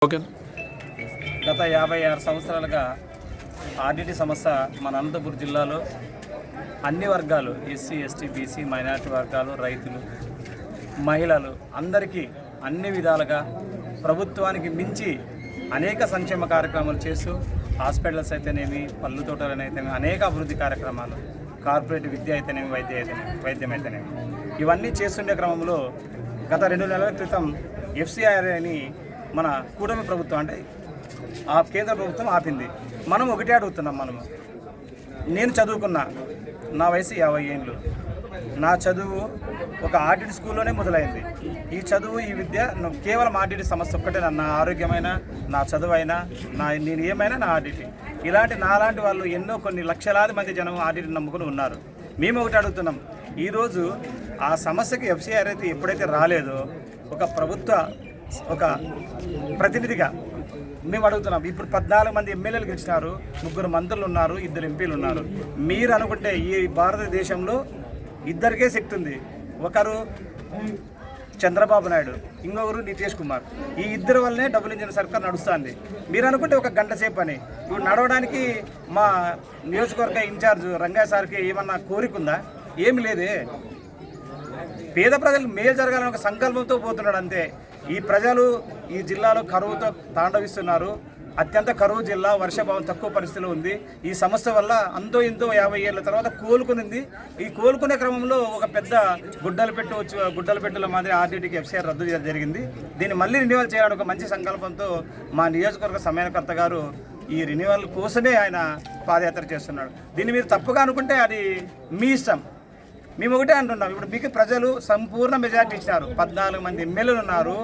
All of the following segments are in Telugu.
ఓకే. గత 56 సంవత్సరాలుగా ఆర్డిటి సంస్థ మన అనంతపురం జిల్లాలో అన్ని వర్గాలు ఎస్సీ ఎస్టీ బీసీ మైనారిటీ వర్గాలు రైతులు మహిళలు అందరికీ అన్ని విధాలుగా ప్రభుత్వానికి మించి అనేక సంక్షేమ కార్యక్రమాలు చేస్తూ హాస్పిటల్స్ అయితేనేమి పళ్ళు తోటలనైతేనేమి అనేక అభివృద్ధి కార్యక్రమాలు కార్పొరేట్ విద్య అయితేనేమి వైద్యం అయితేనేమి ఇవన్నీ చేస్తుండే క్రమంలో గత 2 నెలల క్రితం ఎఫ్సిఐఆర్ అని మన కూటమి ప్రభుత్వం అంటే ఆ కేంద్ర ప్రభుత్వం ఆపింది. మనం ఒకటే అడుగుతున్నాం. నేను చదువుకున్నా, నా వయసు 50 ఏళ్ళు. నా చదువు ఒక ఆర్డిటి స్కూల్లోనే మొదలైంది. ఈ చదువు ఈ విద్య కేవలం ఆర్డిటి సమస్య ఒక్కటే. నా ఆరోగ్యమైన నా చదువు అయినా నేను ఏమైనా నా ఆర్డిటి. ఇలాంటి నాలాంటి వాళ్ళు కొన్ని లక్షలాది మంది జనం ఆర్డిటిని నమ్ముకుని ఉన్నారు. మేము ఒకటి అడుగుతున్నాం. ఈరోజు ఆ సమస్యకి ఎఫ్సిఆర్ అయితే ఎప్పుడైతే రాలేదో ఒక ప్రతినిధిగా మేము అడుగుతున్నాం. ఇప్పుడు 14 మంది ఎమ్మెల్యేలు గెలిచినారు, 3 మంత్రులు ఉన్నారు, 2 ఎంపీలు ఉన్నారు. మీరు అనుకుంటే ఈ భారతదేశంలో ఇద్దరికే శక్తి ఉంది. ఒకరు చంద్రబాబు నాయుడు, ఇంకొకరు నితీష్ కుమార్. ఈ ఇద్దరి వల్లనే డబుల్ ఇంజిన్ సర్కార్ నడుస్తుంది. మీరు అనుకుంటే ఒక గంట సేపు అని ఇప్పుడు నడవడానికి మా నియోజకవర్గ ఇన్ఛార్జ్ రంగయ్య సార్కి ఏమన్నా కోరిక ఉందా? ఏమి లేదే. పేద ప్రజలకు మేలు జరగాలని ఒక సంకల్పంతో పోతున్నాడు అంతే. ఈ ప్రజలు ఈ జిల్లాలో కరువుతో తాండవిస్తున్నారు. అత్యంత కరువు జిల్లా, వర్షాభావం తక్కువ పరిస్థితిలో ఉంది. ఈ సమస్య వల్ల ఎంతో 50 ఏళ్ళ తర్వాత కోలుకునింది. ఈ కోలుకునే క్రమంలో ఒక పెద్ద గుడ్డలపెట్టుల మాదిరి ఆర్డిటికి ఎఫ్సిఆర్ రద్దు చేయడం జరిగింది. దీన్ని మళ్ళీ రెన్యువల్ చేయాలని ఒక మంచి సంకల్పంతో మా నియోజకవర్గ సమన్వయకర్త గారు ఈ రెన్యువల్ కోసమే ఆయన పాదయాత్ర చేస్తున్నాడు. దీన్ని మీరు తప్పుగా అనుకుంటే అది మీ ఇష్టం. మేము ఒకటే అంటున్నాం. ఇప్పుడు మీకు ప్రజలు సంపూర్ణ మెజార్టీ ఇచ్చినారు. 14 మంది ఎమ్మెల్యేలు ఉన్నారు.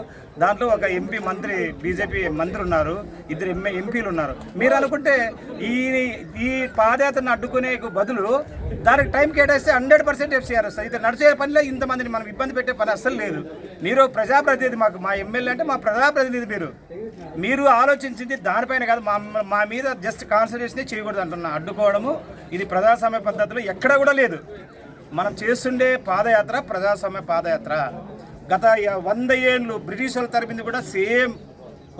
దాంట్లో ఒక ఎంపీ మంత్రి, బీజేపీ మంత్రి ఉన్నారు, 2 ఎంపీలు ఉన్నారు. మీరు అనుకుంటే ఈ పాదయాత్రను అడ్డుకునే బదులు దానికి టైం కేటాయిస్తే 100% ఎఫ్సిఆర్ వస్తుంది. ఇది నడిచే పనిలో ఇంతమందిని మనం ఇబ్బంది పెట్టే పని అస్సలు లేదు. మీరు ప్రజాప్రతినిధి, మా ఎమ్మెల్యే అంటే మా ప్రజాప్రతినిధి. మీరు ఆలోచించింది దానిపైన కాదు. మా మీద జస్ట్ కాన్సన్ట్రేషన్ చేయకూడదు అంటున్నా. అడ్డుకోవడము ఇది ప్రజాస్వామ్య పద్ధతిలో ఎక్కడ కూడా లేదు. మనం చేస్తుండే పాదయాత్ర ప్రజాస్వామ్య పాదయాత్ర. గత 100 ఏళ్ళు బ్రిటిష్ వాళ్ళ తరపుంది కూడా సేమ్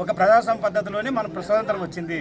ఒక ప్రజాస్వామ్య పద్ధతిలోనే మన స్వతంత్రం వచ్చింది.